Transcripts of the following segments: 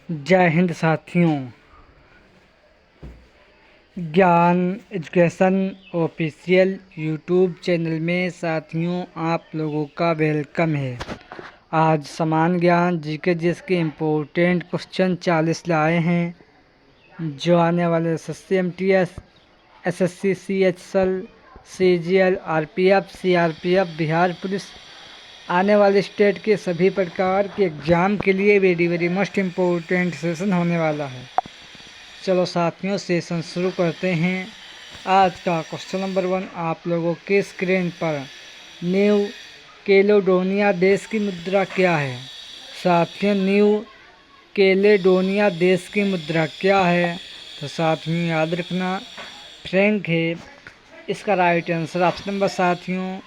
जय हिंद साथियों। ज्ञान एजुकेशन ऑफिशियल यूट्यूब चैनल में साथियों आप लोगों का वेलकम है। आज समान ज्ञान जीके जिसके इम्पोर्टेंट क्वेश्चन 40 लाए हैं, जो आने वाले SSC MTS, SSC CHSL, CGL, RPF, CRPF, Bihar police आने वाले स्टेट के सभी प्रकार के एग्ज़ाम के लिए वेरी मोस्ट इम्पोर्टेंट सेशन होने वाला है। चलो साथियों सेशन शुरू करते हैं। आज का क्वेश्चन नंबर 1 आप लोगों के स्क्रीन पर न्यू कैलेडोनिया देश की मुद्रा क्या है। साथियों न्यू कैलेडोनिया देश की मुद्रा क्या है, तो साथियों याद रखना फ्रैंक है। इसका राइट आंसर ऑप्शन नंबर साथियों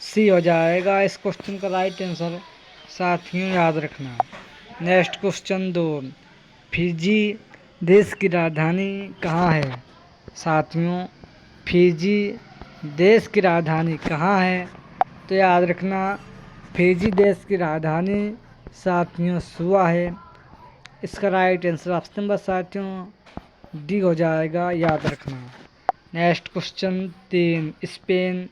सी हो जाएगा। इस क्वेश्चन का राइट आंसर साथियों याद रखना। नेक्स्ट क्वेश्चन 2 फिजी देश की राजधानी कहाँ है। साथियों फिजी देश की राजधानी कहाँ है, तो याद रखना फिजी देश की राजधानी साथियों सुआ है। इसका राइट आंसर ऑप्शन नंबर साथियों डी हो जाएगा, याद रखना। नेक्स्ट क्वेश्चन 3 स्पेन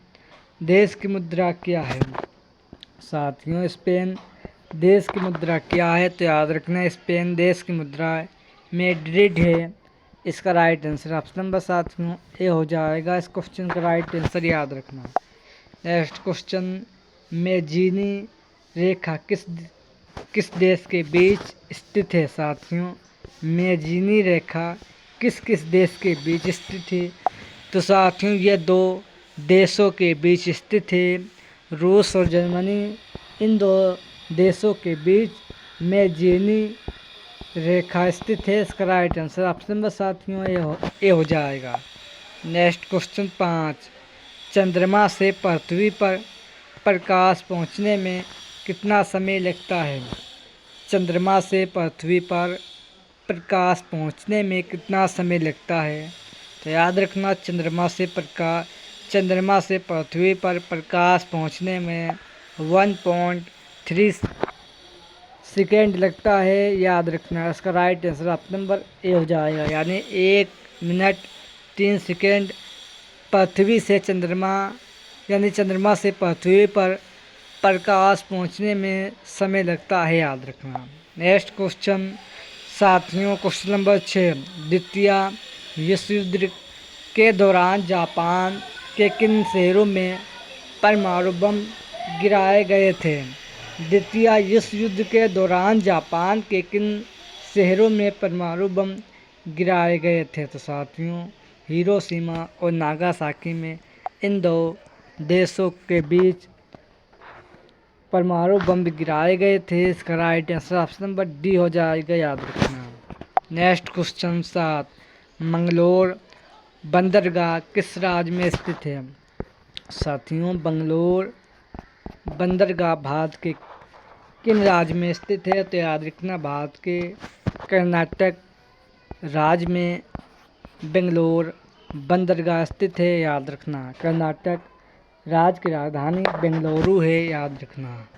देश की मुद्रा क्या है। साथियों स्पेन देश की मुद्रा क्या है, तो याद रखना स्पेन देश की मुद्रा मैड्रिड है। इसका राइट आंसर ऑप्शन नंबर साथियों ए हो जाएगा। इस क्वेश्चन का राइट आंसर याद रखना। नेक्स्ट क्वेश्चन मेजीनी रेखा किस देश के बीच स्थित है। साथियों मेजीनी रेखा किस देश के बीच स्थित है, तो साथियों ये दो देशों के बीच स्थित है, रूस और जर्मनी। इन दो देशों के बीच मेजीनी रेखा स्थित है। इसका राइट आंसर ऑप्शन नंबर साथियों ए हो जाएगा। नेक्स्ट क्वेश्चन 5 चंद्रमा से पृथ्वी पर प्रकाश पहुंचने में कितना समय लगता है। चंद्रमा से पृथ्वी पर प्रकाश पहुंचने में कितना समय लगता है, तो याद रखना चंद्रमा से पृथ्वी पर प्रकाश पहुंचने में 1.3 सेकेंड लगता है, याद रखना। इसका right answer option number A हो जाएगा, यानी 1 मिनट 3 सेकेंड पृथ्वी से चंद्रमा से पृथ्वी पर प्रकाश पहुंचने में समय लगता है, याद रखना। नेक्स्ट क्वेश्चन साथियों क्वेश्चन नंबर 6 द्वितीय विश्व युद्ध के दौरान जापान के किन शहरों में परमाणु बम गिराए गए थे। द्वितीय विश्व युद्ध के दौरान जापान के किन शहरों में परमाणु बम गिराए गए थे, तो साथियों हिरोशिमा और नागासाकी में इन दो देशों के बीच परमाणु बम गिराए गए थे। इसका right answer option number D हो जाएगा, याद रखना। नेक्स्ट क्वेश्चन 7 मंगलोर बंदरगाह किस राज्य में स्थित है। साथियों बंगलोर बंदरगाह भारत के किन राज्य में स्थित है, तो याद रखना भारत के कर्नाटक राज्य में बेंगलोर बंदरगाह स्थित है, याद रखना। कर्नाटक राज्य की राजधानी बेंगलुरु है, याद रखना।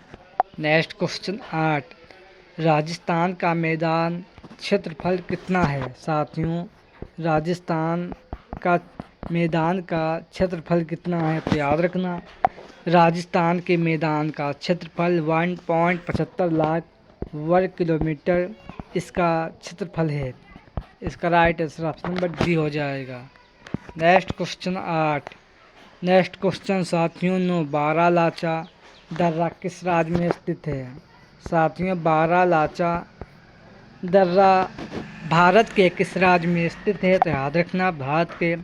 नेक्स्ट क्वेश्चन 8 राजस्थान का मैदान क्षेत्रफल कितना है। साथियों राजस्थान का मैदान का क्षेत्रफल कितना है, तो याद रखना राजस्थान के मैदान का क्षेत्रफल 1.75 लाख वर्ग किलोमीटर इसका क्षेत्रफल है। इसका right answer option number D हो जाएगा। नेक्स्ट क्वेश्चन 8 नेक्स्ट क्वेश्चन साथियों 9 बारालाचा दर्रा किस राज्य में स्थित है। साथियों बारालाचा दर्रा भारत के किस राज्य में स्थित है, तो याद रखना भारत के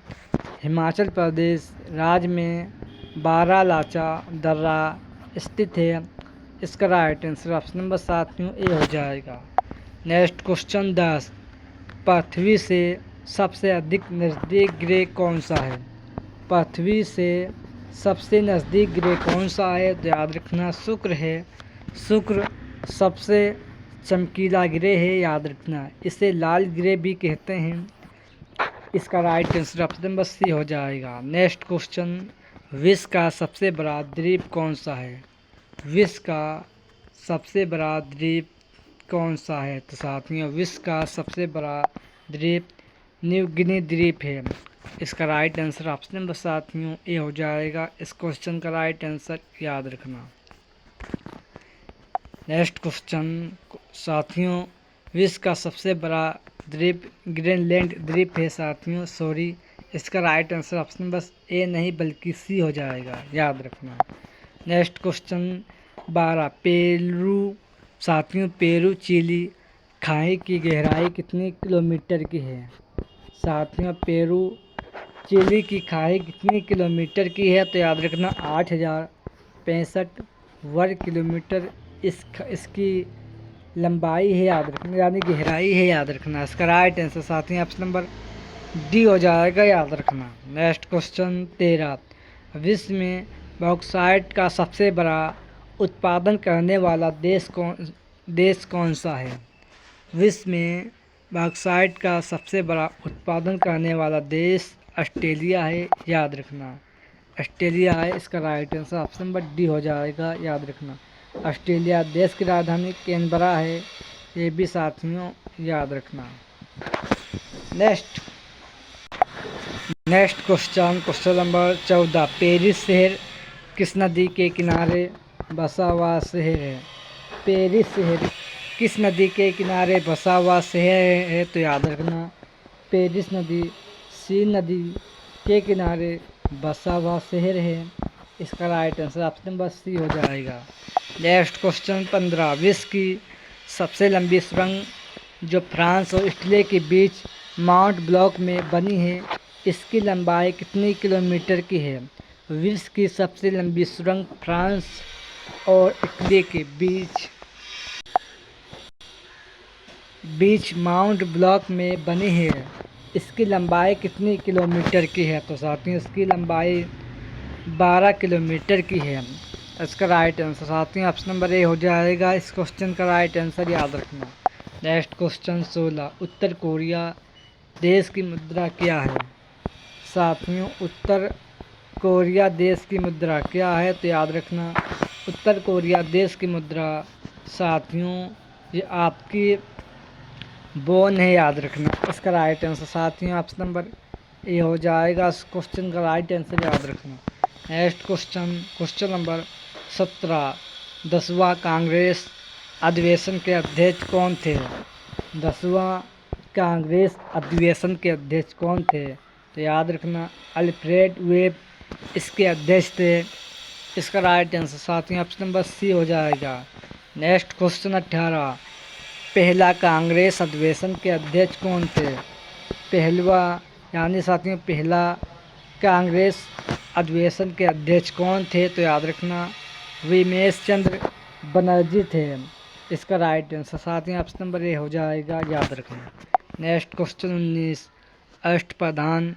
हिमाचल प्रदेश राज्य में बारालाचा दर्रा स्थित है। इसका राइट आंसर ऑप्शन नंबर साथियों ए हो जाएगा। नेक्स्ट क्वेश्चन 10 पृथ्वी से सबसे अधिक नज़दीक ग्रह कौन सा है। पृथ्वी से सबसे नज़दीक ग्रह कौन सा है, तो याद रखना शुक्र है। शुक्र सबसे चमकीला ग्रह है, याद रखना। इसे लाल ग्रह भी कहते हैं। इसका right answer option number C हो जाएगा। नेक्स्ट क्वेश्चन विश्व का सबसे बड़ा द्वीप कौन सा है। विश्व का सबसे बड़ा द्वीप कौन सा है? तो साथियों विश्व का सबसे बड़ा द्वीप न्यू गिनी द्वीप है। इसका राइट आंसर ऑप्शन नंबर साथियों ए हो जाएगा। इस क्वेश्चन का राइट आंसर याद रखना। नेक्स्ट क्वेश्चन साथियों विश्व का सबसे बड़ा द्वीप ग्रीनलैंड द्वीप है साथियों। सॉरी, इसका राइट आंसर ऑप्शन बस ए नहीं बल्कि सी हो जाएगा, याद रखना। नेक्स्ट क्वेश्चन 12 पेरू साथियों पेरू चिली खाई की गहराई कितनी किलोमीटर की है? साथियों पेरू चिली की खाई कितनी किलोमीटर की है? तो याद रखना 8065 वर्ग किलोमीटर इसकी लंबाई है, याद रखना, यानी गहराई है, याद रखना। इसका राइट आंसर साथियों ऑप्शन नंबर डी हो जाएगा, याद रखना। नेक्स्ट क्वेश्चन 13 विश्व में बॉक्साइट का सबसे बड़ा उत्पादन करने वाला देश कौन सा है? विश्व में बॉक्साइट का सबसे बड़ा उत्पादन करने वाला देश ऑस्ट्रेलिया है, याद रखना। ऑस्ट्रेलिया है, इसका right answer option number D हो जाएगा, याद रखना। ऑस्ट्रेलिया देश की राजधानी कैनबरा है, ये भी साथियों याद रखना। नेक्स्ट क्वेश्चन नंबर 14 पेरिस शहर किस नदी के किनारे बसा हुआ शहर है? पेरिस शहर किस नदी के किनारे बसा हुआ शहर है? तो याद रखना पेरिस नदी सीन नदी के किनारे बसा हुआ शहर है। इसका right answer option number C हो जाएगा। नेक्स्ट क्वेश्चन 15 विश्व की सबसे लंबी सुरंग जो फ्रांस और इटली के बीच माउंट ब्लॉक में बनी है, इसकी लंबाई कितनी किलोमीटर की है? विश्व की सबसे लंबी सुरंग फ्रांस और इटली के बीच माउंट ब्लॉक में बनी है, इसकी लंबाई कितनी किलोमीटर की है? तो साथियों इसकी लंबाई 12 किलोमीटर की है। इसका राइट आंसर साथियों ऑप्शन नंबर ए हो जाएगा। इस क्वेश्चन का राइट आंसर याद रखना। नेक्स्ट क्वेश्चन 16 उत्तर कोरिया देश की मुद्रा क्या है? साथियों उत्तर कोरिया देश की मुद्रा क्या है? तो याद रखना उत्तर कोरिया देश की मुद्रा साथियों ये आपकी बोन है, याद रखना। इसका राइट आंसर साथियों ऑप्शन नंबर ए हो जाएगा। इस क्वेश्चन का राइट आंसर याद रखना। नेक्स्ट क्वेश्चन नंबर 17 10वां कांग्रेस अधिवेशन के अध्यक्ष कौन थे? 10वां कांग्रेस अधिवेशन के अध्यक्ष कौन थे? तो याद रखना अल्फ्रेड वेब इसके अध्यक्ष थे। इसका राइट आंसर साथियों ऑप्शन नंबर सी हो जाएगा। नेक्स्ट क्वेश्चन 18 पहला कांग्रेस अधिवेशन के अध्यक्ष कौन थे? पहला कांग्रेस अधिवेशन के अध्यक्ष कौन थे? तो याद रखना विमेश चंद्र बनर्जी थे। इसका राइट आंसर साथियों ऑप्शन नंबर ए हो जाएगा, याद रखना। नेक्स्ट क्वेश्चन 19 अष्टप्रधान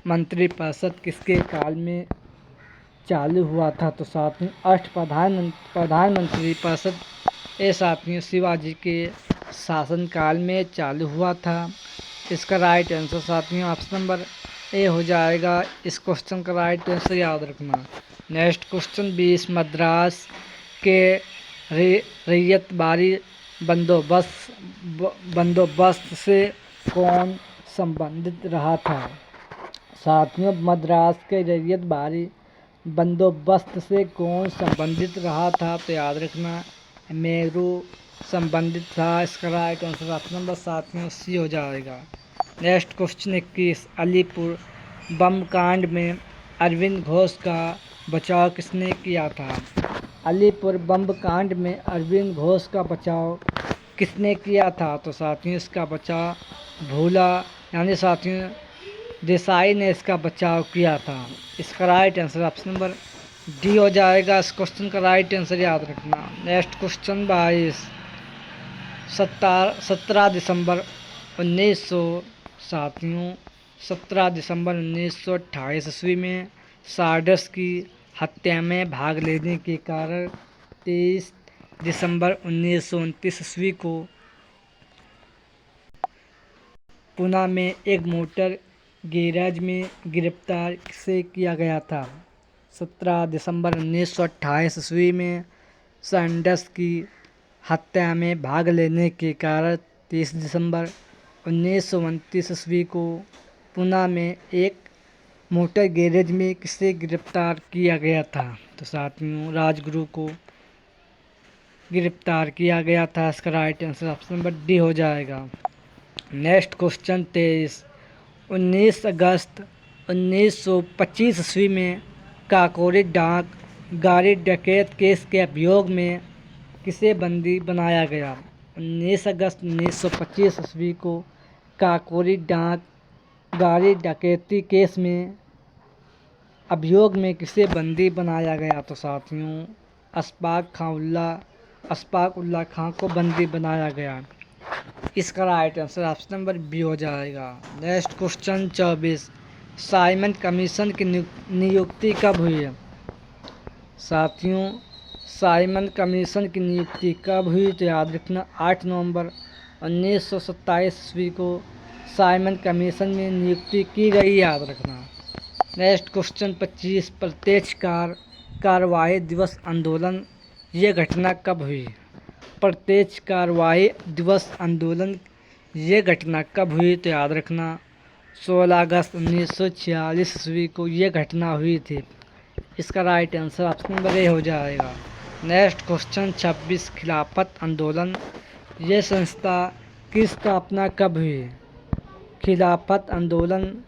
मंत्रिपरिषद किसके काल में चालू हुआ था? तो साथियों प्रधानमंत्री परिषद ये साथियों शिवाजी के शासनकाल में चालू हुआ था। इसका राइट आंसर साथियों ऑप्शन नंबर ए हो जाएगा। इस क्वेश्चन का राइट आंसर याद रखना। नेक्स्ट क्वेश्चन 20 मद्रास के रैयतबारी बंदोबस्त से कौन संबंधित रहा था? साथियों मद्रास के रैयतबारी बंदोबस्त से कौन संबंधित रहा था? तो याद रखना नेहरू संबंधित था। इसका राइट आंसर ऑप्शन नंबर साथियों सी हो जाएगा। नेक्स्ट क्वेश्चन 21 अलीपुर बम कांड में अरविंद घोष का बचाव किसने किया था? अलीपुर बम कांड में अरविंद घोष का बचाव किसने किया था? तो साथियों इसका बचाव भूला यानी साथियों देसाई ने इसका बचाव किया था। इसका right answer option number D हो जाएगा। इस क्वेश्चन का राइट आंसर याद रखना। नेक्स्ट क्वेश्चन 22 17 दिसंबर 1928 ईस्वी में सारडस की हत्या में भाग लेने के कारण 23 दिसंबर 1929 ईस्वी को पुणे में एक मोटर गैराज में गिरफ्तार से किया गया था। 17 दिसंबर 1928 ईस्वी में सैंडर्स की हत्या में भाग लेने के कारण 30 दिसंबर 1929 ईस्वी को पुणे में एक मोटर गैरेज में किसे गिरफ्तार किया गया था? तो साथियों, राजगुरु को गिरफ्तार किया गया था। इसका right answer option number D हो जाएगा। Next question 23। 19 अगस्त 1925 ईस्वी में काकोरी डाक गाड़ी डकैत केस के अभियोग में किसे बंदी बनाया गया? 19 अगस्त 1925 ईस्वी को काकोरी डाक गाड़ी डकैती केस में अभियोग में किसे बंदी बनाया गया? तो साथियों, अशफाक उल्ला खां को बंदी बनाया गया। इसका right answer option number B हो जाएगा। Next question 24। साइमन कमीशन की नियुक्ति कब हुई है? साथियों, साइमन कमीशन की नियुक्ति कब हुई? तो याद रखना 8 नवंबर 1927 ईस्वी को साइमन कमीशन में नियुक्ति की गई, याद रखना। Next question 25। प्रत्यक्ष कार्यवाही दिवस आंदोलन ये घटना कब हुई? प्रत्यक्ष कार्यवाही दिवस आंदोलन ये घटना कब हुई? तो याद रखना 16 अगस्त 1946 ईस्वी को ये घटना हुई थी। इसका right answer option number A हो जाएगा। Next question 26। खिलाफत आंदोलन ये संस्था की स्थापना कब हुई? खिलाफत आंदोलन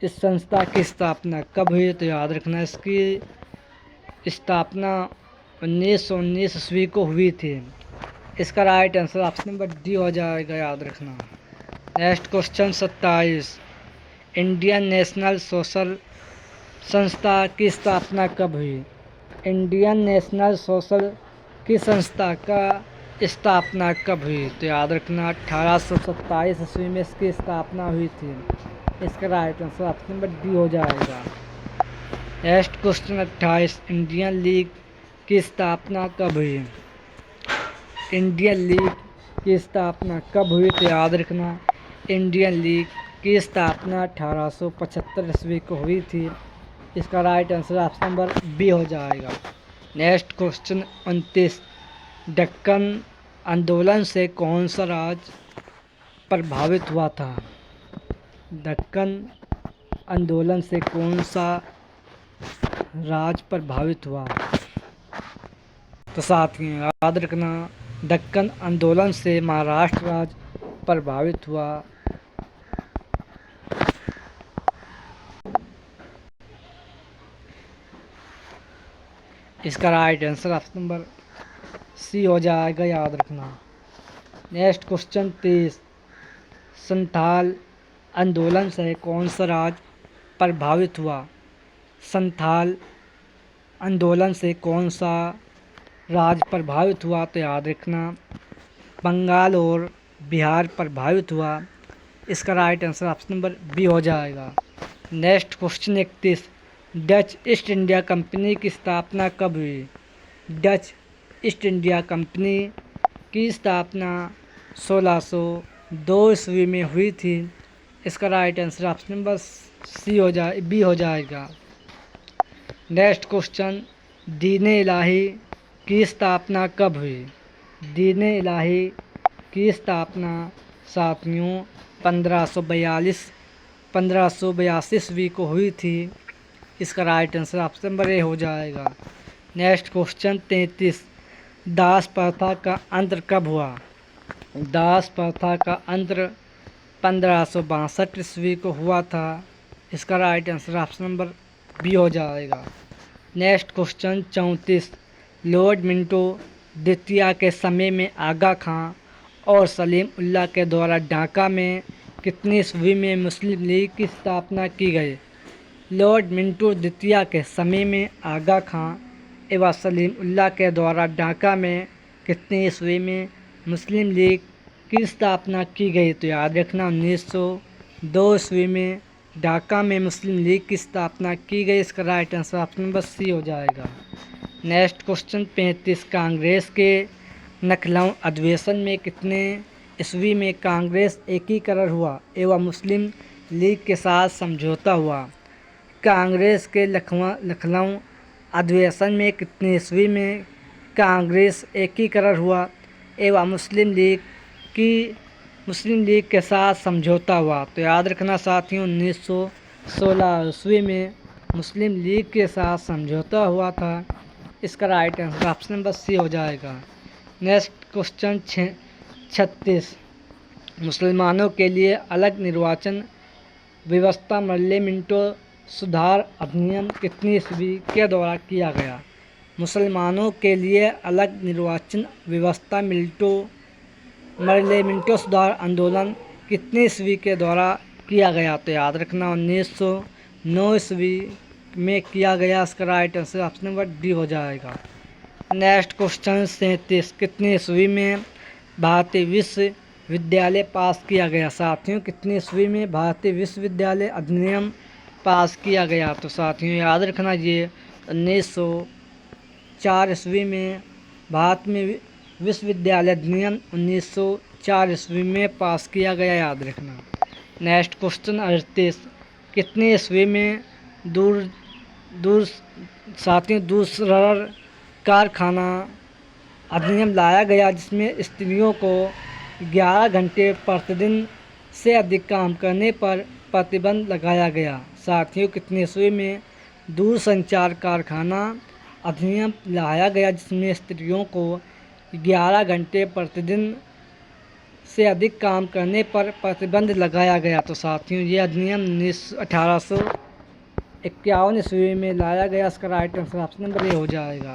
इस संस्था की स्थापना कब हुई? तो याद रखना इसकी स्थापना 1919 ईस्वी को हुई थी। इसका right answer option number D हो जाएगा, याद रखना। Next question 27। Indian national social संस्था की स्थापना कब हुई? इंडियन नेशनल सोशल की संस्था का स्थापना कब हुई? तो याद रखना 1827 ईस्वी में इसकी स्थापना हुई थी। इसका right answer option number D हो जाएगा। Next question 28। इंडियन लीग की स्थापना कब हुई? इंडियन लीग की स्थापना कब हुई? तो याद रखना इंडियन लीग की स्थापना 1875 ईस्वी को हुई थी। इसका right answer option number B हो जाएगा। Next question 29। दक्कन आंदोलन से कौन सा राज्य प्रभावित हुआ था? दक्कन आंदोलन से कौन सा राज्य प्रभावित हुआ? तो साथियों, याद रखना दक्कन आंदोलन से महाराष्ट्र राज्य प्रभावित हुआ। इसका right answer option number C हो जाएगा, याद रखना। Next question 30। संथाल आंदोलन से कौन सा राज्य प्रभावित हुआ? संथाल आंदोलन से कौन सा राज्य प्रभावित हुआ? तो याद रखना बंगाल और बिहार प्रभावित हुआ। इसका right answer option number B हो जाएगा। Next question 31। Dutch East India Company की स्थापना कब हुई? डच ईस्ट इंडिया कंपनी की स्थापना 1602 ईस्वी में हुई थी। इसका right answer option number B हो जाएगा। Next question. दीन-ए इलाही की स्थापना कब हुई? दीन-ए इलाही की स्थापना साथियों 1582 ईस्वी को हुई थी। इसका right answer option number A हो जाएगा। Next question 33। दास प्रथा का अंत कब हुआ? दास प्रथा का अंत 1562 ईस्वी को हुआ था। इसका right answer option number B हो जाएगा। Next question 34। लॉर्ड मिंटो द्वितीय के समय में आगा खां और सलीम उल्लाह के द्वारा ढाका में कितनी ईस्वी में मुस्लिम लीग की स्थापना की गई? लॉर्ड मिंटो द्वितीय के समय में आगा खां एवं सलीम उल्लाह के द्वारा ढाका में कितनी ईस्वी में मुस्लिम लीग की स्थापना की गई? तो याद रखना 1902 ईस्वी में ढाका में मुस्लिम लीग की स्थापना की गई। इसका right answer option number C हो जाएगा। Next question 35। कांग्रेस के लखनऊ अधिवेशन में कितने ईस्वी में कांग्रेस एकीकरण हुआ एवं मुस्लिम लीग के साथ समझौता हुआ? कांग्रेस के लखनऊ अधिवेशन में कितने ईस्वी में कांग्रेस एकीकरण हुआ एवं मुस्लिम लीग के साथ समझौता हुआ। तो याद रखना साथियों, 1916 ईस्वी में मुस्लिम लीग के साथ समझौता हुआ था। इसका right answer option number C हो जाएगा। नेक्स्ट क्वेश्चन 36, मुसलमानों के लिए अलग निर्वाचन व्यवस्था पार्लियामेंटो सुधार अधिनियम कितनी ईस्वी के द्वारा किया गया? मुसलमानों के लिए अलग निर्वाचन व्यवस्था पार्लियामेंटो सुधार आंदोलन कितनी ईस्वी के द्वारा किया गया? तो याद रखना 1909 ईस्वी में किया गया। इसका right answer option number D हो जाएगा। नेक्स्ट क्वेश्चन 37, कितनी ईस्वी में भारतीय विश्वविद्यालय पास किया गया? साथियों, कितनी ईस्वी में भारतीय विश्वविद्यालय अधिनियम पास किया गया? तो साथियों याद रखना, ये 1904 ईस्वी में भारत में विश्वविद्यालय अधिनियम 1904 ईस्वी में पास किया गया, याद रखना। नेक्स्ट क्वेश्चन 38, कितनी ईस्वी में दूसरा कारखाना अधिनियम लाया गया, जिसमें स्त्रियों को 11 घंटे प्रतिदिन से अधिक काम करने पर प्रतिबंध लगाया गया? साथियों, कितनी ईस्वी में दूरसंचार कारखाना अधिनियम लाया गया, जिसमें स्त्रियों को 11 घंटे प्रतिदिन से अधिक काम करने पर प्रतिबंध लगाया गया? तो साथियों, ये अधिनियम 1851 ईस्वी में लाया गया। इसका right answer option number A हो जाएगा।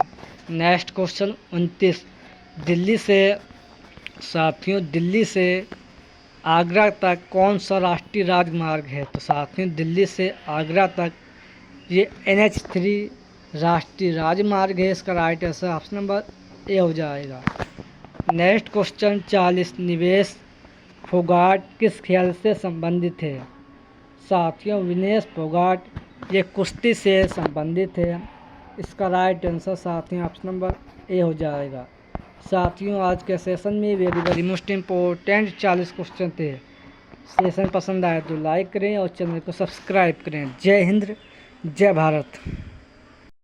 नेक्स्ट क्वेश्चन 29, दिल्ली से आगरा तक कौन सा राष्ट्रीय राजमार्ग है? तो साथियों, दिल्ली से आगरा तक ये NH3 राष्ट्रीय राजमार्ग है। इसका right answer option number A हो जाएगा। नेक्स्ट क्वेश्चन 40, निवेश फोगाट किस खेल से संबंधित है? साथियों, विनेश फोगाट ये कुश्ती से संबंधित है। इसका राइट आंसर साथियों ऑप्शन नंबर ए हो जाएगा। साथियों, आज के सेशन में वेरी मोस्ट इम्पोर्टेंट 40 क्वेश्चन थे। सेशन पसंद आए तो लाइक करें और चैनल को सब्सक्राइब करें। जय हिंद, जय भारत।